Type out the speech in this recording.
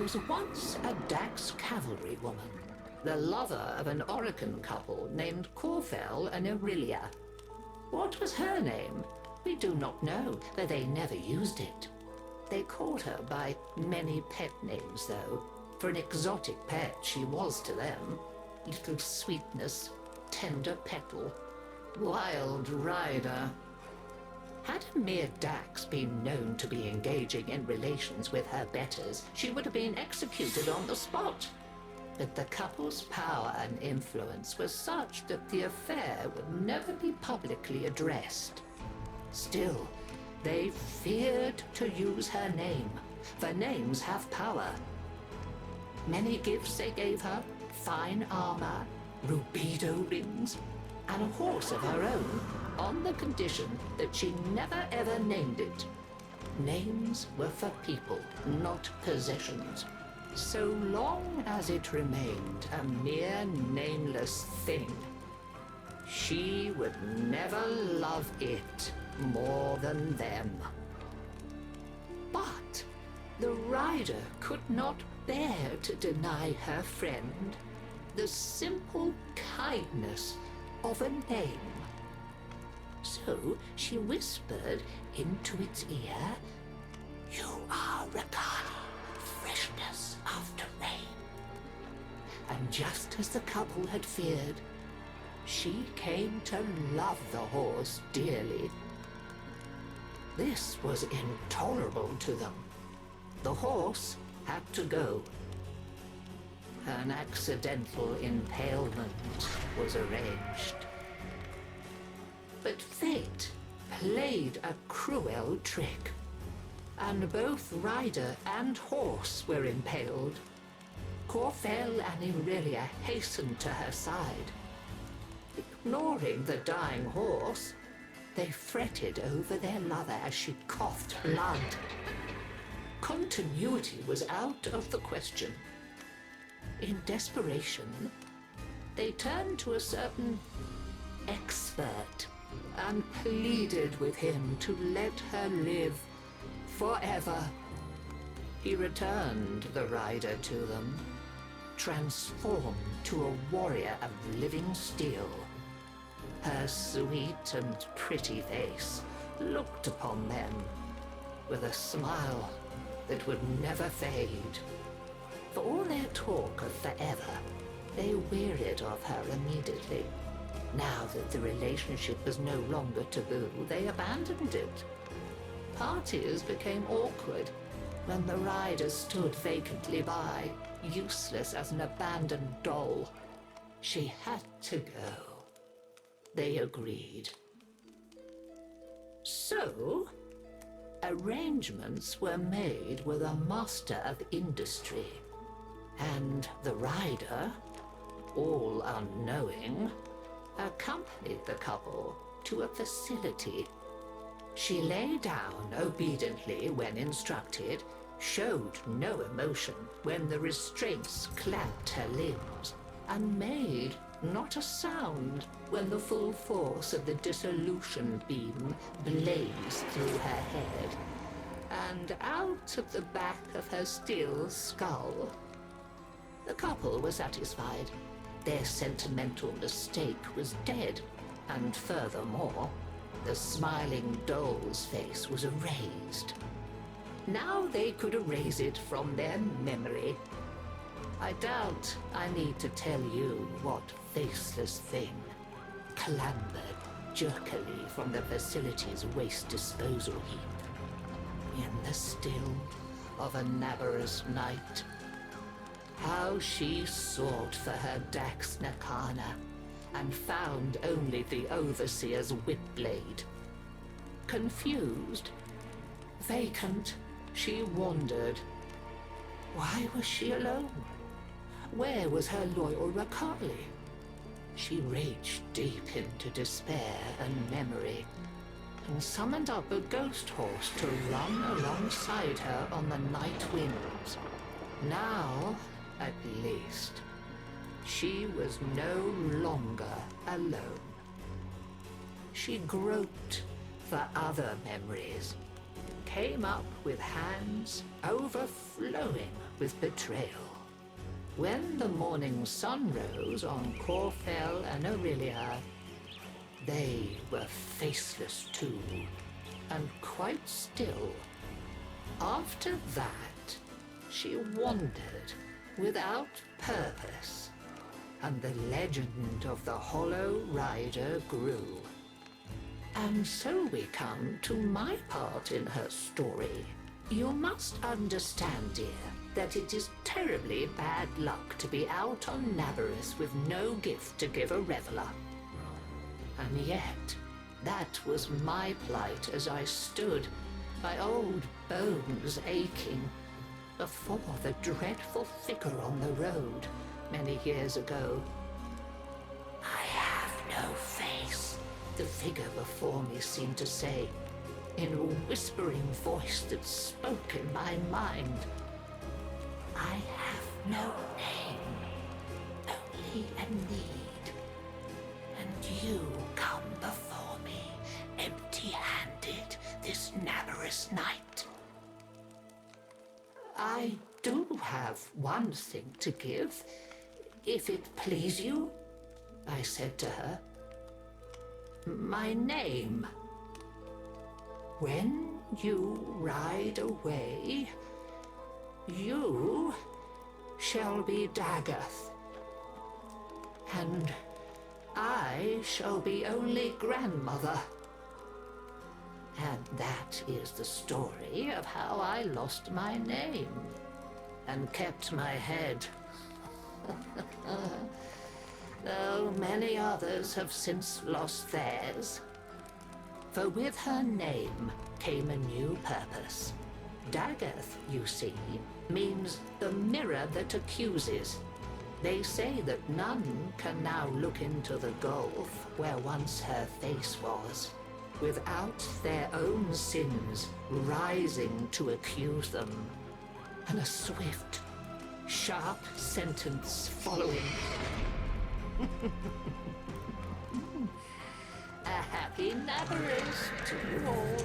was once a Dax cavalrywoman, the lover of an Orokin couple named Corfel and Aurelia. What was her name? We do not know, but they never used it. They called her by many pet names, though. For an exotic pet she was to them. Little Sweetness, Tender Petal, Wild Rider. Had a mere Dax been known to be engaging in relations with her betters, she would have been executed on the spot. But the couple's power and influence were such that the affair would never be publicly addressed. Still, they feared to use her name, for names have power. Many gifts they gave her, fine armor, rubido rings, and a horse of her own, on the condition that she never ever named it. Names were for people, not possessions. So long as it remained a mere nameless thing, she would never love it more than them. But the rider could not bear to deny her friend the simple kindness of a name. So she whispered into its ear, "You are Rakani, freshness after rain." And just as the couple had feared, she came to love the horse dearly. This was intolerable to them. The horse had to go. An accidental impalement was arranged. But fate played a cruel trick, and both rider and horse were impaled. Corfel and Aurelia hastened to her side. Ignoring the dying horse, they fretted over their lover as she coughed blood. Continuity was out of the question. In desperation, they turned to a certain expert and pleaded with him to let her live forever. He returned the rider to them, transformed to a warrior of living steel. Her sweet and pretty face looked upon them with a smile that would never fade. For all their talk of forever, they wearied of her immediately. Now that the relationship was no longer taboo, they abandoned it. Parties became awkward when the rider stood vacantly by, useless as an abandoned doll. She had to go. They agreed. So, arrangements were made with a master of industry, and the rider, all unknowing, accompanied the couple to a facility. She lay down obediently when instructed, showed no emotion when the restraints clamped her limbs, and made not a sound when the full force of the dissolution beam blazed through her head and out of the back of her steel skull. The couple were satisfied. Their sentimental mistake was dead, and furthermore, the smiling doll's face was erased. Now they could erase it from their memory. I doubt I need to tell you what faceless thing clambered jerkily from the facility's waste disposal heap in the still of a Naberus night. How she sought for her Dax Nakana and found only the Overseer's whip-blade. Confused, vacant, she wandered. Why was she alone? Where was her loyal Rakali? She reached deep into despair and memory, and summoned up a ghost horse to run alongside her on the night winds. Now, at least, she was no longer alone. She groped for other memories, came up with hands overflowing with betrayal. When the morning sun rose on Corfell and Aurelia, they were faceless too, and quite still. After that, she wandered without purpose, and the legend of the Hollow Rider grew. And so we come to my part in her story. You must understand, dear, that it is terribly bad luck to be out on Naberus with no gift to give a reveler. And yet, that was my plight as I stood, my old bones aching, before the dreadful figure on the road many years ago. "I have no face," the figure before me seemed to say, in a whispering voice that spoke in my mind. "I have no name, only a need, and you come before me empty-handed this Naberus night." "I do have one thing to give, if it please you," I said to her. "My name. When you ride away, you shall be Dagath, and I shall be only grandmother. And that is the story of how I lost my name and kept my head. Though many others have since lost theirs. For with her name came a new purpose. Dagath, you see, means the mirror that accuses. They say that none can now look into the gulf where once her face was, without their own sins rising to accuse them, and a swift, sharp sentence following. A happy Naberus to you all.